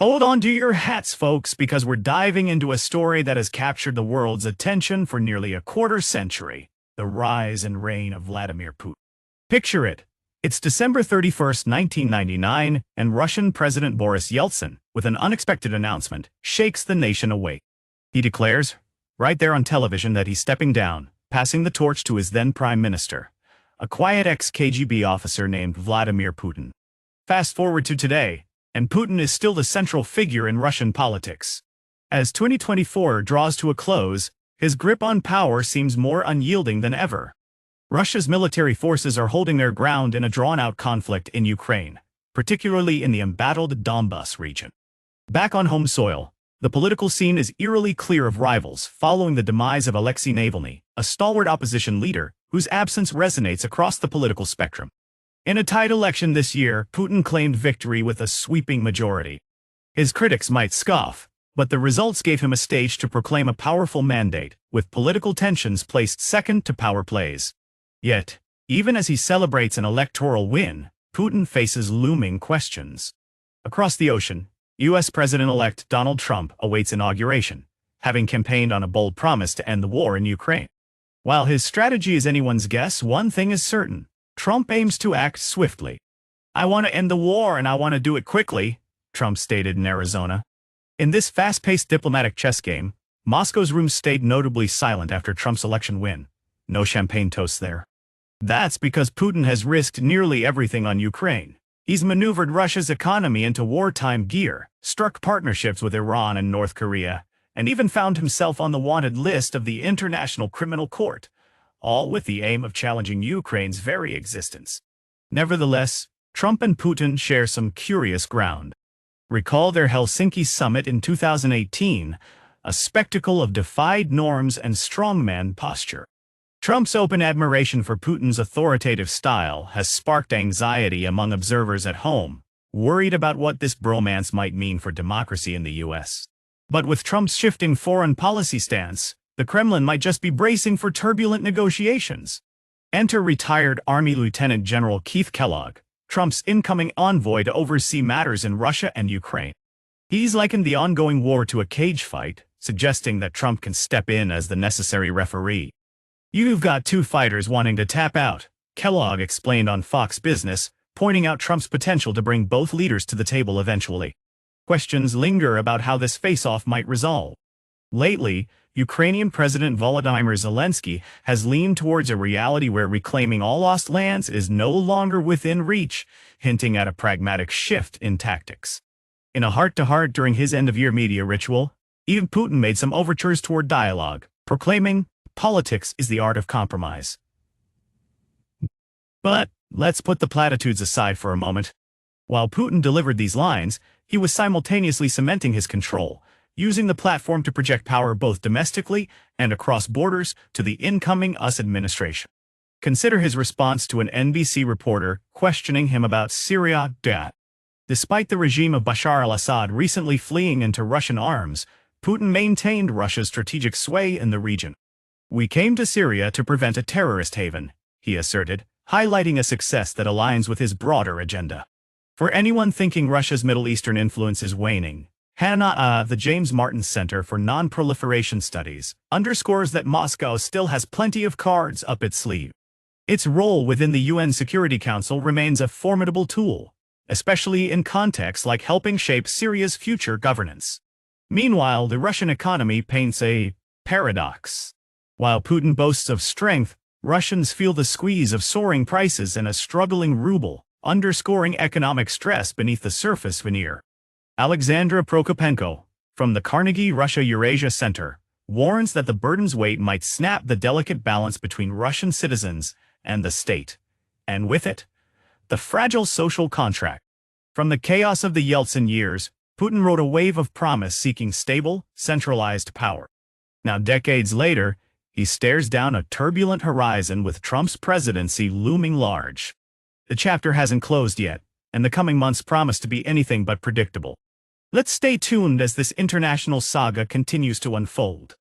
Hold on to your hats, folks, because we're diving into a story that has captured the world's attention for nearly a quarter century: the rise and reign of Vladimir Putin. Picture it. It's December 31st, 1999, and Russian President Boris Yeltsin, with an unexpected announcement, shakes the nation awake. He declares, right there on television, that he's stepping down, passing the torch to his then Prime Minister, a quiet ex-KGB officer named Vladimir Putin. Fast forward to today, and Putin is still the central figure in Russian politics. As 2024 draws to a close, his grip on power seems more unyielding than ever. Russia's military forces are holding their ground in a drawn-out conflict in Ukraine, particularly in the embattled Donbas region. Back on home soil, the political scene is eerily clear of rivals following the demise of Alexei Navalny, a stalwart opposition leader whose absence resonates across the political spectrum. In a tight election this year, Putin claimed victory with a sweeping majority. His critics might scoff, but the results gave him a stage to proclaim a powerful mandate, with political tensions placed second to power plays. Yet, even as he celebrates an electoral win, Putin faces looming questions. Across the ocean, U.S. President-elect Donald Trump awaits inauguration, having campaigned on a bold promise to end the war in Ukraine. While his strategy is anyone's guess, one thing is certain: Trump aims to act swiftly. "I want to end the war, and I want to do it quickly," Trump stated in Arizona. In this fast-paced diplomatic chess game, Moscow's room stayed notably silent after Trump's election win. No champagne toasts there. That's because Putin has risked nearly everything on Ukraine. He's maneuvered Russia's economy into wartime gear, struck partnerships with Iran and North Korea, and even found himself on the wanted list of the International Criminal Court, all with the aim of challenging Ukraine's very existence. Nevertheless, Trump and Putin share some curious ground. Recall their Helsinki summit in 2018, a spectacle of defied norms and strongman posture. Trump's open admiration for Putin's authoritative style has sparked anxiety among observers at home, worried about what this bromance might mean for democracy in the U.S. But with Trump's shifting foreign policy stance, the Kremlin might just be bracing for turbulent negotiations. Enter retired Army Lieutenant General Keith Kellogg, Trump's incoming envoy to oversee matters in Russia and Ukraine. He's likened the ongoing war to a cage fight, suggesting that Trump can step in as the necessary referee. "You've got two fighters wanting to tap out," Kellogg explained on Fox Business, pointing out Trump's potential to bring both leaders to the table eventually. Questions linger about how this face-off might resolve. Lately, Ukrainian President Volodymyr Zelensky has leaned towards a reality where reclaiming all lost lands is no longer within reach, hinting at a pragmatic shift in tactics. In a heart-to-heart during his end-of-year media ritual, even Putin made some overtures toward dialogue, proclaiming, "Politics is the art of compromise." But let's put the platitudes aside for a moment. While Putin delivered these lines, he was simultaneously cementing his control, using the platform to project power both domestically and across borders to the incoming US administration. Consider his response to an NBC reporter questioning him about Syria. Despite the regime of Bashar al-Assad recently fleeing into Russian arms, Putin maintained Russia's strategic sway in the region. "We came to Syria to prevent a terrorist haven," he asserted, highlighting a success that aligns with his broader agenda. For anyone thinking Russia's Middle Eastern influence is waning, Hannah, the James Martin Center for Non-Proliferation Studies, underscores that Moscow still has plenty of cards up its sleeve. Its role within the UN Security Council remains a formidable tool, especially in contexts like helping shape Syria's future governance. Meanwhile, the Russian economy paints a paradox. While Putin boasts of strength, Russians feel the squeeze of soaring prices and a struggling ruble, underscoring economic stress beneath the surface veneer. Alexandra Prokopenko, from the Carnegie Russia-Eurasia Center, warns that the burden's weight might snap the delicate balance between Russian citizens and the state, and with it, the fragile social contract. From the chaos of the Yeltsin years, Putin rode a wave of promise seeking stable, centralized power. Now, decades later, he stares down a turbulent horizon with Trump's presidency looming large. The chapter hasn't closed yet, and the coming months promise to be anything but predictable. Let's stay tuned as this international saga continues to unfold.